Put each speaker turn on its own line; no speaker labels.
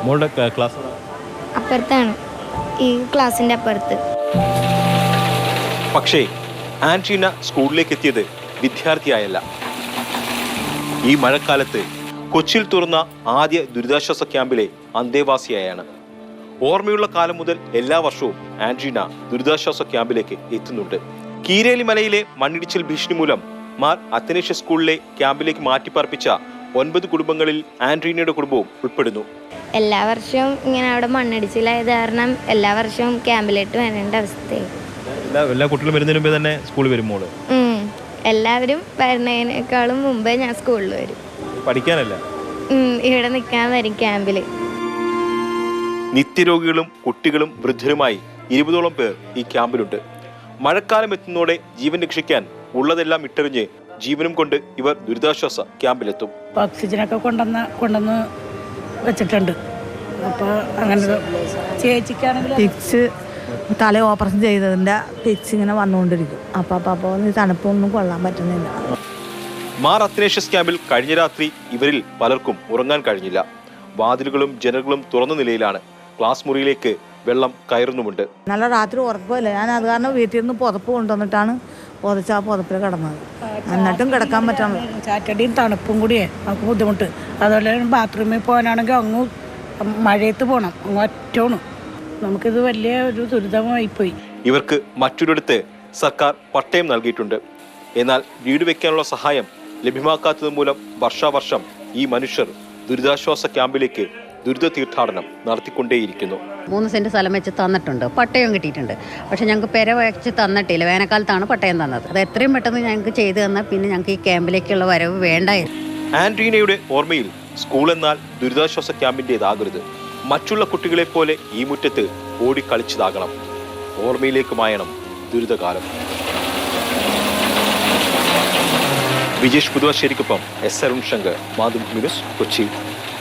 മോളുടെ ക്ലാസ്
അപ്പുറത്താണ്, ഈ ക്ലാസ്സിൻ്റെ അപ്പുറത്ത്.
പക്ഷേ ആൻഡ്രീന സ്കൂളിലേക്ക് എത്തിയത് വിദ്യാർത്ഥിയായല്ല. ഈ മഴക്കാലത്ത് കൊച്ചിയിൽ തുറന്ന ആദ്യ ദുരിതാശ്വാസ ക്യാമ്പിലെ അന്തേവാസിയായാണ്. ഓർമ്മയുള്ള കാലം മുതൽ എല്ലാ വർഷവും ആൻഡ്രീന ദുരിതാശ്വാസ ക്യാമ്പിലേക്ക് എത്തുന്നുണ്ട്. കീരേലി മലയിലെ മണ്ണിടിച്ചിൽ ഭീഷണി മൂലം മാർ അത്തനേഷ്യസ് സ്കൂളിലെ ക്യാമ്പിലേക്ക് മാറ്റിപ്പാർപ്പിച്ച 9 കുടുംബങ്ങളിൽ ആൻഡ്രീനയുടെ കുടുംബവും ഉൾപ്പെടുന്നു.
എല്ലാ വർഷവും ഇങ്ങനെ അവിടെ മണ്ണിടിച്ചിലായത് കാരണം എല്ലാ വർഷവും ക്യാമ്പിലേക്ക് വരേണ്ട അവസ്ഥയായി.
എല്ലാ കുട്ടികളും വരുന്നതിന് മുമ്പേ തന്നെ സ്കൂളിൽ വരുമ്പോൾ
എല്ലാവരും വരുന്നതിനേക്കാളും മുമ്പേ ഞാൻ സ്കൂളിൽ വരും.
പഠിക്കാനല്ല,
ഇവിടെ നിൽക്കാൻ വരും ക്യാമ്പിൽ.
നിത്യരോഗികളും കുട്ടികളും വൃദ്ധരുമായി 20ഓളം പേർ ഈ ക്യാമ്പിലുണ്ട്. മഴക്കാലം എത്തുന്നതോടെ ജീവൻ രക്ഷിക്കാൻ ഉള്ളതെല്ലാം ഇട്ടെറിഞ്ഞ് ജീവനും കൊണ്ട് ഇവർ ദുരിതാശ്വാസ ക്യാമ്പിലെത്തും.
ഓക്സിജനൊക്കെ കൊണ്ടുവന്ന് വെച്ചിട്ടുണ്ട്. അപ്പോൾ അങ്ങനെ ചേച്ചിക്കാണെങ്കിൽ
തല ഓപ്പറേഷൻ ചെയ്തതിൻ്റെ ടിക്സ് ഇങ്ങനെ വന്നുകൊണ്ടിരിക്കും. അപ്പോൾ തണുപ്പൊന്നും കൊള്ളാൻ പറ്റുന്നില്ല.
മാർ അത്തനേഷ്യസ് ക്യാമ്പിൽ കഴിഞ്ഞ രാത്രി ഇവരിൽ പലർക്കും ഉറങ്ങാൻ കഴിഞ്ഞില്ല. വാതിലുകളും ജനലുകളും തുറന്ന നിലയിലാണ്. ക്ലാസ് മുറിയിലേക്ക് വെള്ളം കയറുന്നുമുണ്ട്.
നല്ല രാത്രി ഉറക്കമില്ല. ഞാൻ അത് കാരണം വീട്ടിൽ നിന്ന് പുതപ്പ് കൊണ്ടുവന്നിട്ടാണ് പുതച്ച് ആ പുതപ്പിൽ കിടന്നത്. എന്നിട്ടും കിടക്കാൻ പറ്റണം.
ചാറ്റടിയും തണുപ്പും കൂടിയേ നമുക്ക് ബുദ്ധിമുട്ട്. അതുപോലെ ബാത്റൂമിൽ പോകാനാണെങ്കിൽ അങ്ങ് മഴയത്ത് പോകണം, അങ്ങ് ഒറ്റോണം. നമുക്കിത് വലിയ ഒരു ദുരിതമായിപ്പോയി.
ഇവർക്ക് മറ്റൊരിടത്ത് സർക്കാർ പട്ടയം നൽകിയിട്ടുണ്ട്. എന്നാൽ വീട് വെക്കാനുള്ള സഹായം ലഭ്യമാക്കാത്തത് മൂലം വർഷാവർഷം ഈ മനുഷ്യർ ദുരിതാശ്വാസ ക്യാമ്പിലേക്ക് ദുരിത തീർത്ഥാടനം നടത്തിക്കൊണ്ടേയിരിക്കുന്നു.
3 സെന്റ് സ്ഥലം വെച്ച് തന്നിട്ടുണ്ട്, പട്ടയം കിട്ടിയിട്ടുണ്ട്. പക്ഷെ ഞങ്ങൾക്ക് പെര വെച്ച് തന്നിട്ടില്ല. വേനൽക്കാലത്താണ് പട്ടയം തന്നത്. അത് എത്രയും പെട്ടെന്ന് ഞങ്ങൾക്ക് ചെയ്തു തന്നാൽ പിന്നെ ഞങ്ങൾക്ക് ഈ ക്യാമ്പിലേക്കുള്ള വരവ് വേണ്ടായിരുന്നു.
ആൻഡ്രീനയുടെ ഓർമ്മയിൽ സ്കൂൾ എന്നാൽ ദുരിതാശ്വാസ ക്യാമ്പിൻ്റെതാകരുത്. മറ്റുള്ള കുട്ടികളെ പോലെ ഈ മുറ്റത്ത് ഓടിക്കളിച്ചതാകണം. ഓർമ്മയിലേക്ക് മായണം ദുരിതകാലം. വിജേഷ് പുതുവശ്ശേരിക്കൊപ്പം എസ് അരുൺ ശങ്കർ, മാതൃഭൂമി ന്യൂസ്, കൊച്ചി.